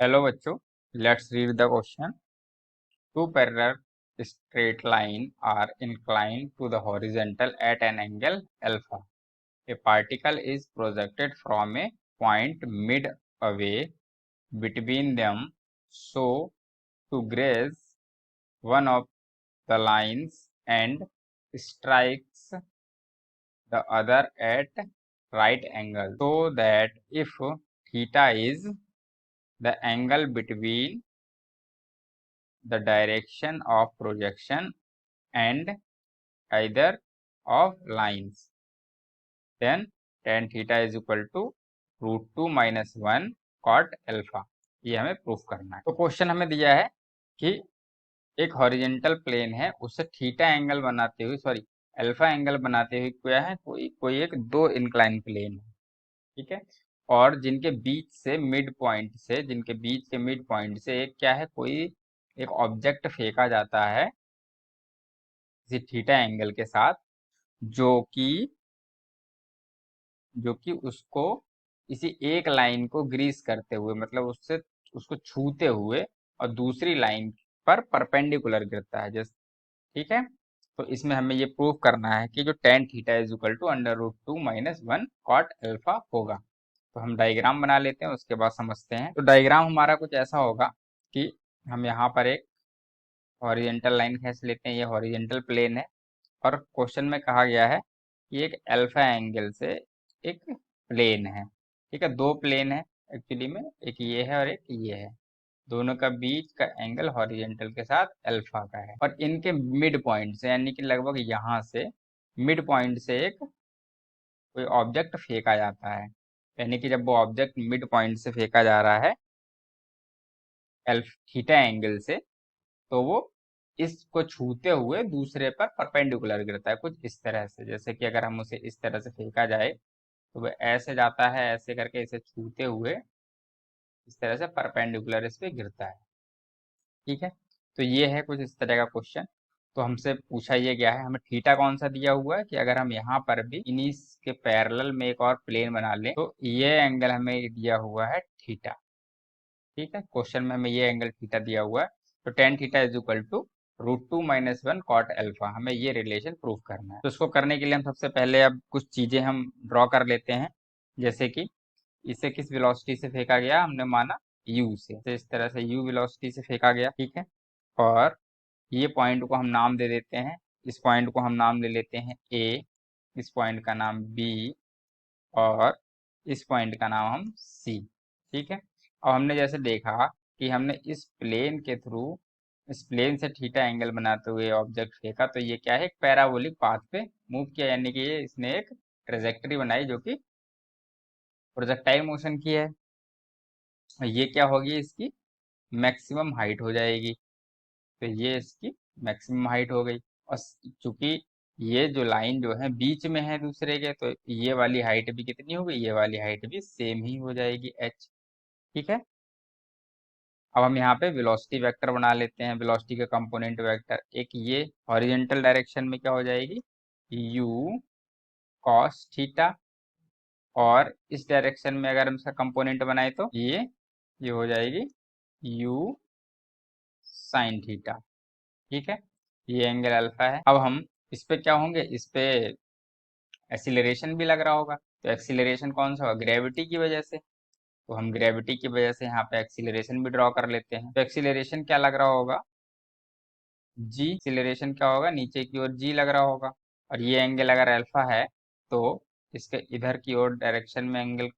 Hello बच्चों, let's read the question. Two parallel straight line are inclined to the horizontal at an angle alpha. A particle is projected from a point mid away between them so to graze one of the lines and strikes the other at right angle, so that if theta is the angle between the direction of projection and either of lines, then tan theta is equal to √2 - 1 cot alpha. ये हमें proof करना है। तो question हमें दिया है कि एक हॉरिजेंटल प्लेन है, उससे थीटा एंगल बनाते हुए अल्फा एंगल बनाते हुए क्या है, कोई एक दो इंक्लाइन प्लेन है, ठीक है। और जिनके बीच के मिड पॉइंट से एक क्या है, कोई एक ऑब्जेक्ट फेंका जाता है किसी थीटा एंगल के साथ, जो कि उसको इसी एक लाइन को ग्रीस करते हुए, मतलब उसको छूते हुए और दूसरी लाइन पर परपेंडिकुलर गिरता है, जैसे, ठीक है। तो इसमें हमें ये प्रूव करना है कि जो tan theta is equal to √2 - 1 cot alpha होगा। तो हम डायग्राम बना लेते हैं, उसके बाद समझते हैं। तो डायग्राम हमारा कुछ ऐसा होगा कि हम यहाँ पर एक हॉरिजेंटल लाइन खींच लेते हैं, ये हॉरिजेंटल प्लेन है, और क्वेश्चन में कहा गया है कि एक अल्फा एंगल से एक प्लेन है, ठीक है। दो प्लेन है एक्चुअली में, एक ये है और एक ये है, दोनों का बीच का एंगल हॉरिजेंटल के साथ अल्फा का है, और इनके मिड पॉइंट से, यानी कि लगभग यहाँ से मिड पॉइंट से एक कोई ऑब्जेक्ट फेंका जाता है, यानी कि जब वो ऑब्जेक्ट मिड पॉइंट से फेंका जा रहा है थीटा एंगल से, तो वो इसको छूते हुए दूसरे पर परपेंडिकुलर गिरता है, कुछ इस तरह से। जैसे कि अगर हम उसे इस तरह से फेंका जाए तो वह ऐसे जाता है, ऐसे करके इसे छूते हुए इस तरह से परपेंडिकुलर इस पे गिरता है, ठीक है। तो ये है कुछ इस तरह का क्वेश्चन। तो हमसे पूछा ये गया है, हमें थीटा कौन सा दिया हुआ है कि अगर हम यहाँ पर भी इन्हीं के पैरेलल में एक और प्लेन बना लें तो ये एंगल हमें दिया हुआ है थीटा, ठीक है। क्वेश्चन में हमें ये एंगल थीटा दिया हुआ है। तो tan theta is equal to √2 - 1 cot alpha, हमें ये रिलेशन प्रूव करना है। तो इसको करने के लिए हम सबसे पहले अब कुछ चीजें हम ड्रॉ कर लेते हैं, जैसे कि इसे किस वेलोसिटी से फेंका गया, हमने माना u से, तो इस तरह से u वेलोसिटी से फेंका गया, ठीक है। और ये पॉइंट को हम नाम दे देते हैं, इस पॉइंट को हम नाम ले लेते हैं a, इस पॉइंट का नाम b, और इस पॉइंट का नाम हम c, ठीक है। और हमने जैसे देखा कि हमने इस प्लेन से थीटा एंगल बनाते हुए ऑब्जेक्ट फेंका, तो ये क्या है, एक पैराबोलिक पाथ पे मूव किया, यानी कि ये इसने एक ट्रेजेक्टरी बनाई जो कि प्रोजेक्टाइल मोशन की है। ये क्या होगी, इसकी मैक्सिमम हाइट हो जाएगी, तो ये इसकी मैक्सिमम हाइट हो गई। और चूंकि ये जो लाइन जो है बीच में है दूसरे के, तो ये वाली हाइट भी कितनी होगी, ये वाली हाइट भी सेम ही हो जाएगी h, ठीक है। अब हम यहाँ पे वेलोसिटी वेक्टर बना लेते हैं, वेलोसिटी का कंपोनेंट वेक्टर, एक ये हॉरिजेंटल डायरेक्शन में क्या हो जाएगी, u cos थीटा, और इस डायरेक्शन में अगर हम इसका कंपोनेंट बनाए तो ये हो जाएगी u sin थीटा, ठीक है। ये एंगल अल्फा है। अब हम इस पे क्या होंगे, इस पे एक्सीलरेशन भी लग रहा होगा, तो एक्सीलरेशन कौन सा होगा, ग्रेविटी की वजह से। तो हम ग्रेविटी की वजह से यहाँ पे एक्सीलरेशन भी ड्रॉ कर लेते हैं। तो एक्सीलरेशन क्या लग रहा होगा, जी। एक्सीलरेशन क्या होगा, नीचे की ओर जी लग रहा होगा, और ये एंगल अगर अल्फा है तो इसके इधर की ओर डायरेक्शन में एंगल,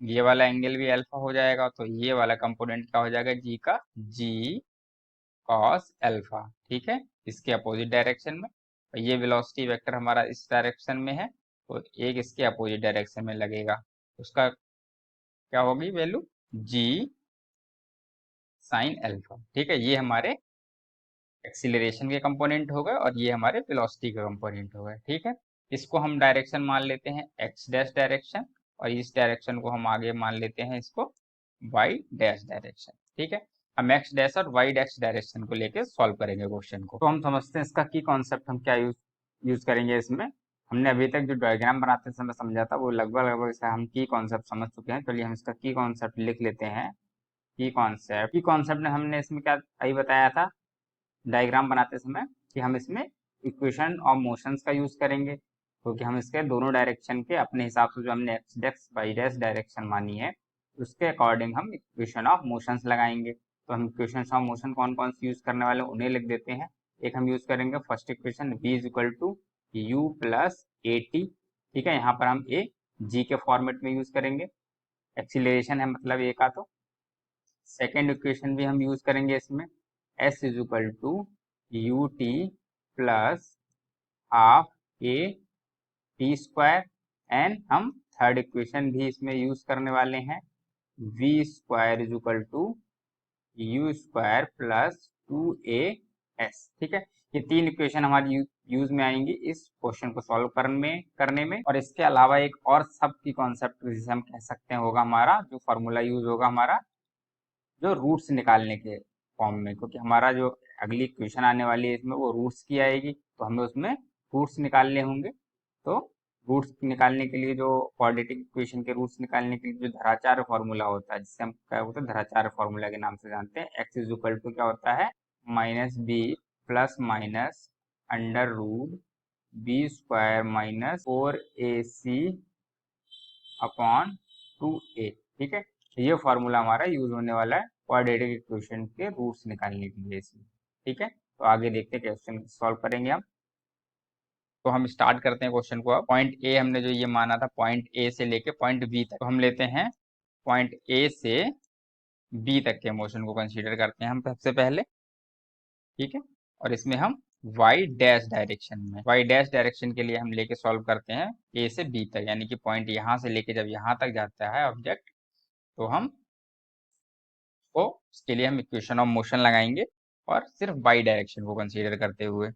ये वाला एंगल भी अल्फा हो जाएगा, तो ये वाला कंपोनेंट क्या हो जाएगा, जी का जी कॉस अल्फा, ठीक है, इसके अपोजिट डायरेक्शन में। और ये वेलोसिटी वेक्टर हमारा इस डायरेक्शन में है, तो एक इसके अपोजिट डायरेक्शन में लगेगा, उसका क्या होगी वैल्यू, जी साइन अल्फा, ठीक है। ये हमारे एक्सीलरेशन के कंपोनेंट हो गए और ये हमारे वेलोसिटी के कंपोनेंट हो गए, ठीक है। इसको हम डायरेक्शन मान लेते हैं एक्स डैश डायरेक्शन, और इस डायरेक्शन को हम आगे मान लेते हैं इसको वाई डैश डायरेक्शन, ठीक है। हम एक्स डैश और वाई डैश डायरेक्शन को लेके सॉल्व करेंगे क्वेश्चन को। तो हम समझते हैं इसका की कॉन्सेप्ट हम क्या यूज करेंगे इसमें। हमने अभी तक जो डायग्राम बनाते समय समझा था वो लगभग लगभग इसका हम की कॉन्सेप्ट समझ चुके हैं। चलिए हम इसका की कॉन्सेप्ट लिख लेते हैं की कॉन्सेप्ट में हमने इसमें क्या अभी बताया था डायग्राम बनाते समय कि हम इसमें इक्वेशन ऑफ मोशंस का यूज करेंगे, क्योंकि हम इसके दोनों डायरेक्शन के अपने हिसाब से जो हमने X dash Y dash direction मानी है उसके अकॉर्डिंग हम इक्वेशन ऑफ मोशंस लगाएंगे। तो हम इक्वेशन ऑफ मोशन कौन कौन सी यूज करने वाले उन्हें लिख देते हैं। एक हम यूज करेंगे first equation v is equal to u plus a t. ठीक है, यहाँ पर हम ए जी के फॉर्मेट में यूज करेंगे, एक्सीलरेशन है मतलब ए का। तो सेकेंड इक्वेशन भी हम यूज करेंगे इसमें, s is equal to u t plus half a t square. And हम थर्ड इक्वेशन भी इसमें यूज करने वाले हैं, v square is equal to u square plus two a s. ठीक है, ये तीन इक्वेशन हमारी यूज में आएंगी इस क्वेश्चन को सॉल्व करने में। और इसके अलावा एक और सब की कॉन्सेप्ट जिसे हम कह सकते हैं होगा हमारा जो फॉर्मूला यूज होगा हमारा जो रूट्स निकालने के फॉर्म में, क्योंकि हमारा जो अगली इक्वेशन आने वाली है इसमें वो रूट्स की आएगी, तो हमें उसमें रूट्स निकालने होंगे। तो रूट्स निकालने के लिए जो क्वाड्रेटिक इक्वेशन के रूट्स निकालने के लिए जो धराचार्य फॉर्मूला होता है जिससे हम क्या होता है धराचार्य फॉर्मूला के नाम से जानते हैं, एक्स इज इक्वल टू क्या होता है minus b plus minus under root b square minus 4ac upon 2a। ठीक है, ये फॉर्मूला हमारा यूज होने वाला है क्वाड्रेटिक इक्वेशन के रूट्स निकालने के लिए इसमें। ठीक है, तो आगे देखते हैं क्वेश्चन सॉल्व करेंगे हम। तो हम स्टार्ट करते हैं क्वेश्चन को। अब पॉइंट ए हमने जो ये माना था पॉइंट ए से लेके पॉइंट बी तक, तो हम लेते हैं पॉइंट ए से बी तक के मोशन को कंसीडर करते हैं हम सबसे पहले। ठीक है, और इसमें हम वाई डैश डायरेक्शन में वाई डैश डायरेक्शन के लिए हम लेके सॉल्व करते हैं ए से बी तक, यानी कि पॉइंट यहाँ से लेके जब यहाँ तक जाता है ऑब्जेक्ट तो हम को इसके लिए हम इक्वेशन ऑफ मोशन लगाएंगे और सिर्फ वाई डायरेक्शन को कंसीडर करते हुए।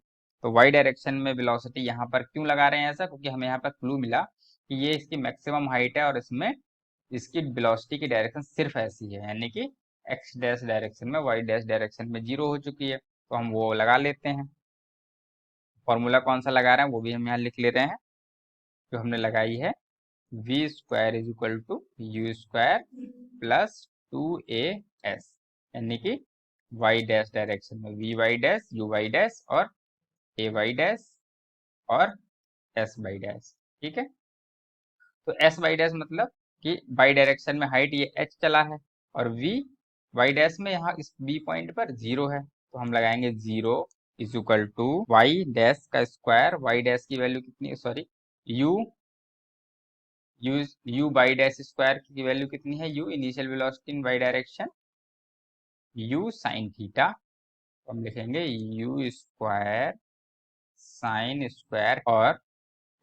तो वाई डायरेक्शन में वेलोसिटी यहाँ पर क्यों लगा रहे हैं ऐसा, क्योंकि हमें यहाँ पर क्लू मिला कि ये इसकी मैक्सिमम हाइट है और इसमें इसकी वेलोसिटी की डायरेक्शन सिर्फ ऐसी है, यानी कि एक्स डैश डायरेक्शन में वाई डैश डायरेक्शन में जीरो हो चुकी है, तो हम वो लगा लेते हैं। फॉर्मूला कौन सा लगा रहे हैं वो भी हम यहाँ लिख ले रहे हैं, जो हमने लगाई है v square is equal to u square plus 2as, यानी कि वाई डैश डायरेक्शन में v y dash u y dash और ए वाई डैश और एस वाई डैश। ठीक है, तो एस वाई डैश मतलब कि वाई डायरेक्शन में हाइट ये h चला है और वी वाई डैश में यहाँ इस बी पॉइंट पर जीरो है, तो हम लगाएंगे zero is equal to y dash का स्क्वायर, वाई डैश की वैल्यू कितनी है sorry u u y dash square की वैल्यू कितनी है u initial velocity in y direction u sine theta, तो हम लिखेंगे यू स्क्वायर साइन स्क्वायर। और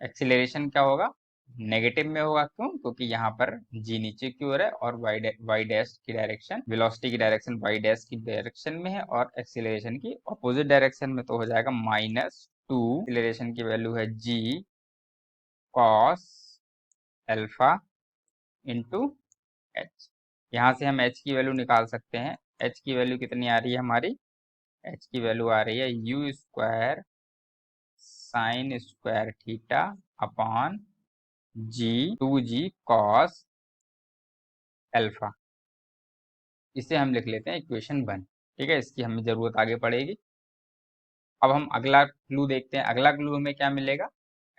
एक्सीलरेशन क्या होगा नेगेटिव में होगा, क्यों, क्योंकि यहाँ पर जी नीचे की ओर है और वाई डैश की डायरेक्शन वेलोसिटी की डायरेक्शन वाई डैश की डायरेक्शन में है और एक्सीलरेशन की अपोजिट डायरेक्शन में, तो हो जाएगा -2। एक्सीलरेशन की वैल्यू है जी कॉस अल्फा इंटू एच। यहाँ से हम एच की वैल्यू निकाल सकते हैं। एच की वैल्यू कितनी आ रही है हमारी, एच की वैल्यू आ रही है u square sine square theta upon g 2g cos alpha. इसे हम लिख लेते हैं इक्वेशन 1। ठीक है, इसकी हमें जरूरत आगे पड़ेगी। अब हम अगला क्लू देखते हैं। अगला क्लू हमें क्या मिलेगा,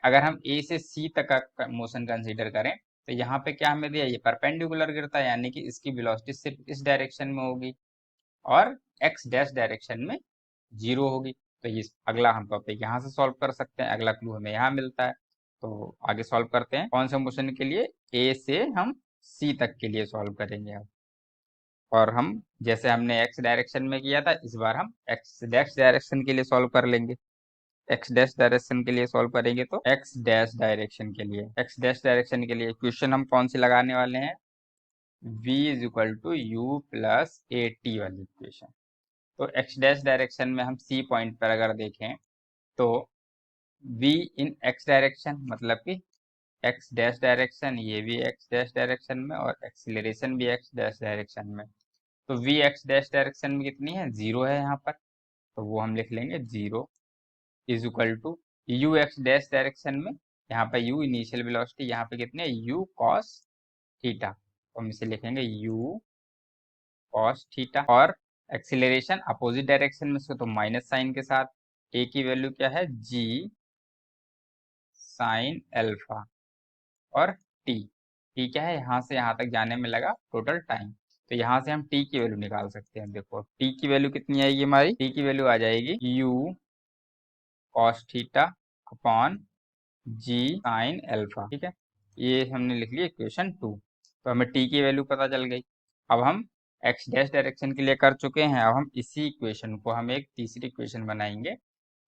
अगर हम ए से सी तक का मोशन कंसीडर करें तो यहाँ पे क्या हमें दिया, ये परपेंडिकुलर गिरता है, यानी कि इसकी वेलोसिटी सिर्फ इस डायरेक्शन में होगी और एक्स डैश डायरेक्शन में जीरो होगी। तो ये अगला हम टॉपिक यहाँ से सॉल्व कर सकते हैं, अगला क्लू हमें यहाँ मिलता है। तो आगे सॉल्व करते हैं कौन से मोशन के लिए, ए से हम सी तक के लिए सॉल्व करेंगे अब। और हम जैसे हमने एक्स डायरेक्शन में किया था इस बार हम एक्स डैश डायरेक्शन के लिए सॉल्व कर लेंगे। एक्स डैश डायरेक्शन के लिए सॉल्व करेंगे तो एक्स डैश डायरेक्शन के लिए इक्वेशन हम कौन सी लगाने वाले हैं, v is equal to u plus a t वाली इक्वेशन। तो एक्स डैश डायरेक्शन में हम सी पॉइंट पर अगर देखें तो v इन एक्स डायरेक्शन मतलब कि एक्स डैश डायरेक्शन, ये भी एक्स डैश डायरेक्शन में और एक्सीलरेशन भी एक्स डैश डायरेक्शन में। तो v एक्स डैश डायरेक्शन में कितनी है, जीरो है यहाँ पर, तो वो हम लिख लेंगे zero is equal to u x dash direction में, यहाँ पे u इनिशियल वेलोसिटी, यहाँ पे कितनी है u कॉस थीटा, तो हम इसे लिखेंगे u कॉस थीटा, और एक्सीलरेशन अपोजिट डायरेक्शन में इसको तो माइनस साइन के साथ। ए की वैल्यू क्या है, जी साइन एल्फा, और टी, टी क्या है, यहाँ से यहाँ तक जाने में लगा टोटल टाइम। तो यहाँ से हम टी की वैल्यू निकाल सकते हैं। देखो टी की वैल्यू कितनी आएगी, हमारी टी की वैल्यू आ जाएगी u cos theta upon g sine alpha. ठीक है, ये हमने लिख लिया इक्वेशन 2। तो हमें टी की वैल्यू पता चल गई। अब हम एक्स डैश डायरेक्शन के लिए कर चुके हैं, अब हम इसी इक्वेशन को हम एक तीसरी इक्वेशन बनाएंगे।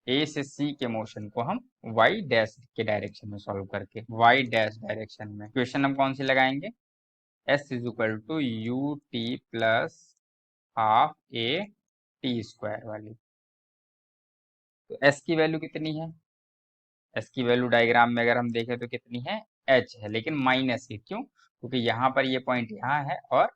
ए से सी के मोशन को हम वाई डैश के डायरेक्शन में सॉल्व करके, वाई डैश डायरेक्शन में इक्वेशन हम कौन सी लगाएंगे, s is equal to u t plus half a t square वाली। तो एस की वैल्यू कितनी है, एस की वैल्यू डायग्राम में अगर हम देखें तो कितनी है, एच है, लेकिन माइनस की, क्यों, क्योंकि यहाँ पर ये पॉइंट यहाँ है और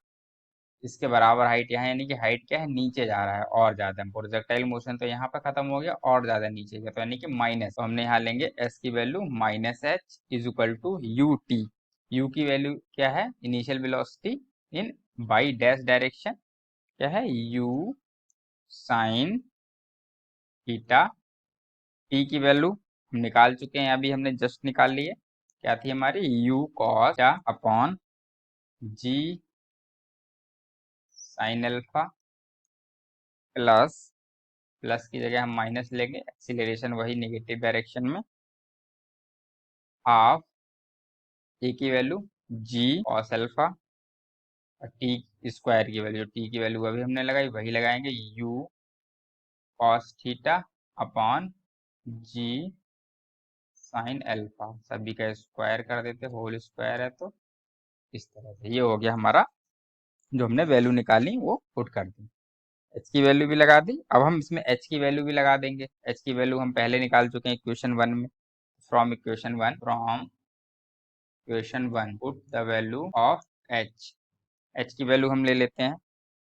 इसके बराबर हाइट यहाँ, यानी कि हाइट क्या है, नीचे जा रहा है और ज्यादा। प्रोजेक्टाइल मोशन तो यहाँ पर खत्म हो गया और ज्यादा नीचे गया, तो यानी कि माइनस। तो हमने यहाँ लेंगे एस की value minus h is equal to u t. U की वैल्यू क्या है, initial velocity in y dash direction, क्या है, यू साइन थीटा। टी की वैल्यू हम निकाल चुके हैं, अभी हमने जस्ट निकाल ली है, क्या थी हमारी, u cos upon g sine alpha plus, plus की जगह हम माइनस लेंगे, एक्सीलरेशन वही नेगेटिव डायरेक्शन में, हाफ टी की वैल्यू जी कॉस एल्फा, और टी स्क्वायर की वैल्यू, टी की वैल्यू अभी हमने लगाई वही लगाएंगे, u cos theta upon g sine alpha, सभी का स्क्वायर कर देते, होल स्क्वायर है तो इस तरह से ये हो गया हमारा, जो हमने वैल्यू निकाली वो पुट कर दी। एच की वैल्यू भी लगा दी, अब हम इसमें एच की वैल्यू भी लगा देंगे। एच की वैल्यू हम पहले निकाल चुके हैं इक्वेशन 1 में, from equation 1 put the value of h. H की वैल्यू हम ले लेते हैं,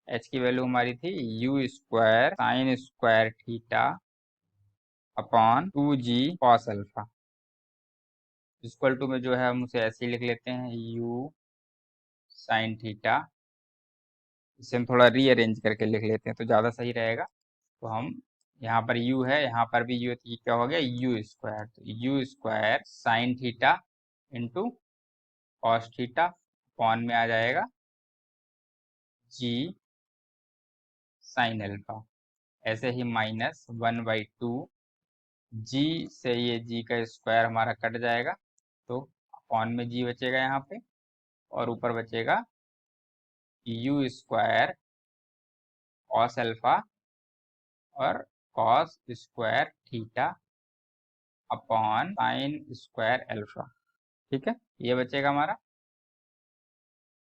एच की वैल्यू हमारी थी u square sine square theta upon 2g cos alpha, equal to में जो है हम उसे ऐसे ही लिख लेते हैं, यू साइन थीटा। इसे हम थोड़ा रीअरेंज करके लिख लेते हैं तो ज़्यादा सही रहेगा। तो हम यहाँ पर u है, यहाँ पर भी u है, तो ये क्या हो गया, यू स्क्वायर, तो you square sine theta into cos theta upon में आ जाएगा जी साइन अल्फा, ऐसे ही -1/2 जी से ये जी का स्क्वायर हमारा कट जाएगा, तो अपॉन में जी बचेगा यहाँ पे, और ऊपर बचेगा यू स्क्वायर कॉस अल्फा और cos square theta upon sine square alpha. ठीक है, ये बचेगा हमारा,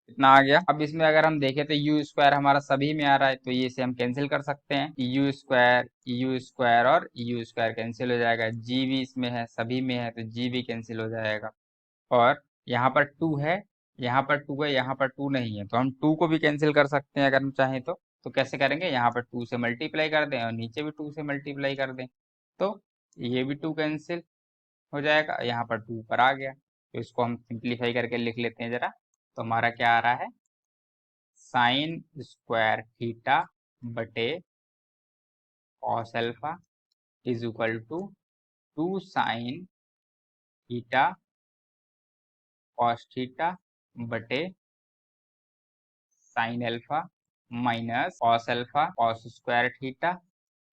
इतना आ गया। अब इसमें अगर हम देखें तो यू स्क्वायर हमारा सभी में आ रहा है, तो ये से हम कैंसिल कर सकते हैं, यू स्क्वायर और यू स्क्वायर कैंसिल हो जाएगा, जी भी इसमें है, सभी में है, तो जी भी कैंसिल हो जाएगा। और यहाँ पर 2 है, यहाँ पर 2 है, यहाँ पर 2 नहीं है, तो हम 2 को भी कैंसिल कर सकते हैं अगर हम चाहें तो कैसे करेंगे, यहाँ पर 2 से मल्टीप्लाई कर दें और नीचे भी 2 से मल्टीप्लाई कर दें, तो ये भी 2 कैंसिल हो जाएगा, यहाँ पर 2 ऊपर आ गया। तो इसको हम सिंप्लीफाई करके लिख लेते हैं जरा, तो हमारा क्या आ रहा है, साइन स्क्वायर थीटा बटे cos alpha is equal to 2 sine theta cos theta बटे sine alpha minus cos alpha cos square theta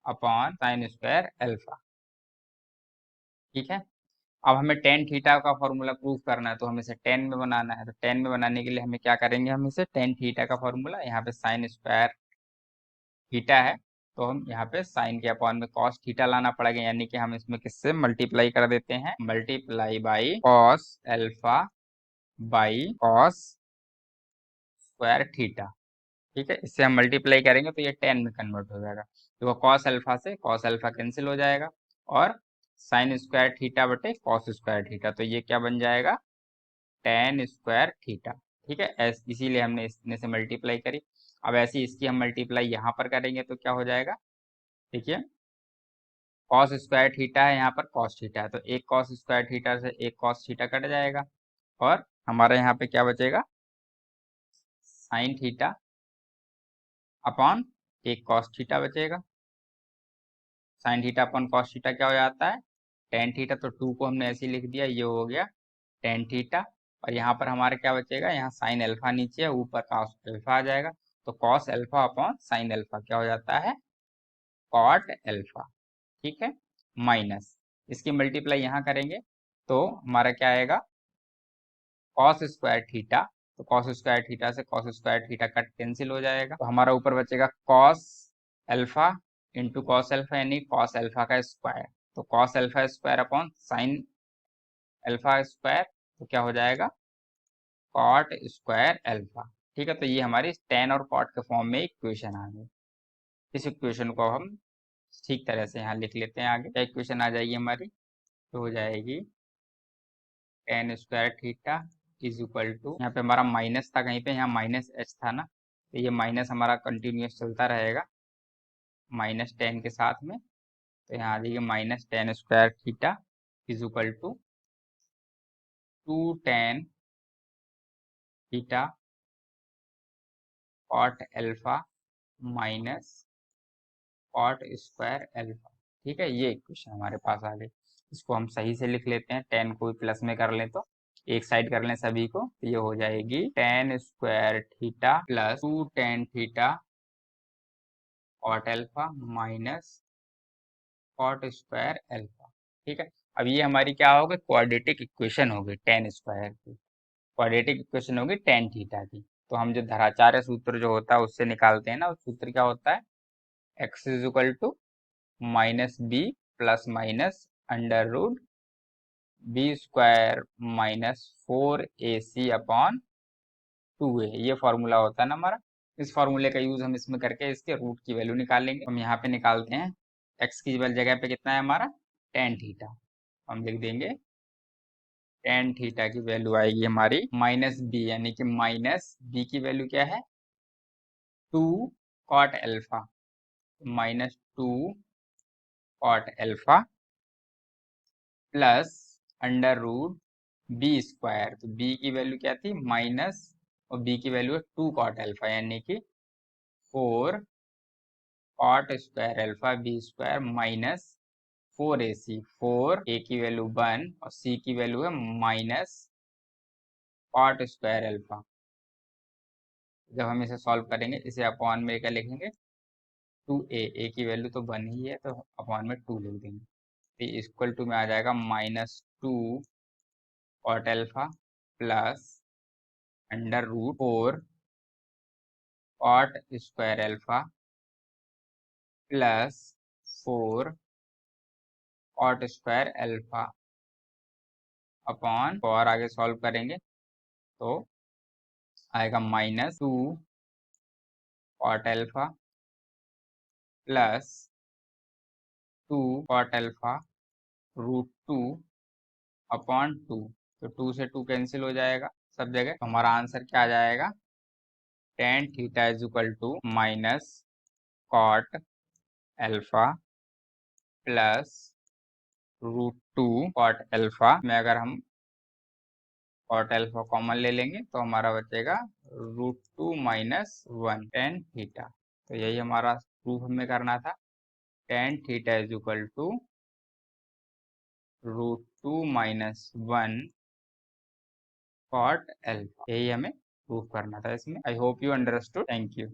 upon sine square alpha. ठीक है, अब हमें टेन थीटा का फॉर्मूला प्रूफ करना है, तो हमें इसे टेन में बनाना है, तो टेन में बनाने के लिए हमें क्या करेंगे, हम इसे टेन थीटा का फॉर्मूला, यहाँ पे साइन स्क्वायर थीटा है, तो हम यहाँ पे साइन के अपॉन में कॉस थीटा लाना पड़ेगा, यानी कि हम इसमें किससे मल्टीप्लाई कर देते हैं, multiply by cos alpha by cos square theta. ठीक है, इससे हम मल्टीप्लाई करेंगे तो ये टेन में कन्वर्ट हो जाएगा, तो कॉस अल्फा से कॉस अल्फा कैंसिल हो जाएगा, और साइन स्क्वायर थीटा बटे कॉस स्क्वायर थीटा, तो ये क्या बन जाएगा, टेन स्क्वायर थीटा। ठीक है, इसीलिए हमने इसमें से मल्टीप्लाई करी। अब ऐसी इसकी हम मल्टीप्लाई यहाँ पर करेंगे तो क्या हो जाएगा, देखिए कॉस स्क्वायर थीटा है, यहाँ पर कॉस थीटा है, तो एक कॉस स्क्वायर थीटा से एक कॉस थीटा कट जाएगा, और हमारे यहाँ पे क्या बचेगा, साइन थीटा अपॉन एक कॉस थीटा बचेगा। Sine theta upon cos theta क्या हो जाता है, टेन थीटा। तो टू को हमने ऐसे ही लिख दिया, ये हो गया टेन थीटा। और यहाँ पर हमारा क्या बचेगा, यहाँ साइन अल्फा नीचे है, ऊपर कॉस अल्फा आ जाएगा। तो cos alpha upon sine alpha क्या हो जाता है, कॉट अल्फा। ठीक है, माइनस इसकी मल्टीप्लाई यहाँ करेंगे तो हमारा क्या आएगा, कॉस स्क्वायर थीटा। तो कॉस स्क्वायर थीटा से cos square theta cut cancel हो जाएगा। तो हमारा ऊपर बचेगा cos alpha into cos alpha, यानी कॉस अल्फा का स्क्वायर। तो cos alpha square upon sine alpha square, तो क्या हो जाएगा, कॉट स्क्वायर अल्फा। ठीक है, तो ये हमारी टेन और कॉट के फॉर्म में इक्वेशन आ गई। इस इक्वेशन को हम ठीक तरह से यहाँ लिख लेते हैं। आगे क्या इक्वेशन आ जाएगी हमारी, तो हो जाएगी tan square theta is equal to, यहाँ पे हमारा माइनस था कहीं पे, यहाँ माइनस एच था ना, तो ये माइनस हमारा कंटिन्यूस चलता रहेगा माइनस टेन के साथ में। तो यहाँ आ जाएगी minus tan square theta is equal to two tan theta cot alpha minus cot square alpha. ठीक है, ये इक्वेशन हमारे पास आ गई। इसको हम सही से लिख लेते हैं, टेन को भी प्लस में कर लें तो एक साइड कर लें सभी को, तो ये हो जाएगी tan square theta plus two tan theta cot alpha minus cot square alpha. ठीक है, अब ये हमारी क्या होगी, क्वाड्रेटिक इक्वेशन होगी टेन स्क्वायर की, क्वाड्रेटिक इक्वेशन होगी टेन थीटा की। तो हम जो धराचार्य सूत्र जो होता है उससे निकालते हैं ना, उस सूत्र क्या होता है, x is equal to minus b plus minus under root b square minus four a c upon two a. ये फॉर्मूला होता है ना हमारा। इस फॉर्मूले का यूज हम इसमें करके इसके रूट की वैल्यू निकालेंगे। हम यहाँ पे निकालते हैं, एक्स की जगह पे कितना है हमारा, टेन थीटा। हम लिख देंगे टेन थीटा की वैल्यू आएगी हमारी माइनस बी, यानी कि माइनस बी की वैल्यू क्या है, two cot alpha, minus two cot alpha plus under root b square. तो बी की वैल्यू क्या थी, माइनस, और बी की वैल्यू है टू कॉट एल्फा, यानी कि four cot square alpha b square minus four a c. Four a की वैल्यू वन और सी की वैल्यू है माइनस कॉट स्क्वायर एल्फा। जब हम इसे सॉल्व करेंगे, इसे अपॉन में क्या लिखेंगे, टू ए की वैल्यू तो वन ही है, तो अपॉन में टू लिख देंगे। तो इक्वल टू में आ जाएगा minus two cot alpha plus under root four cot square alpha plus four cot square alpha upon, और आगे सॉल्व करेंगे तो आएगा minus two cot alpha plus two cot alpha root two upon two. तो two से two cancel हो जाएगा सब जगह। तो हमारा आंसर क्या आ जाएगा, tan theta is equal to minus cot alpha plus root two cot alpha में अगर हम कॉट एल्फा कॉमन ले लेंगे तो हमारा बचेगा root two minus one tan theta. तो यही हमारा प्रूफ हमें करना था, tan theta is equal to root two minus one cot alpha. यही हमें प्रूफ करना था इसमें। I hope you understood, thank you.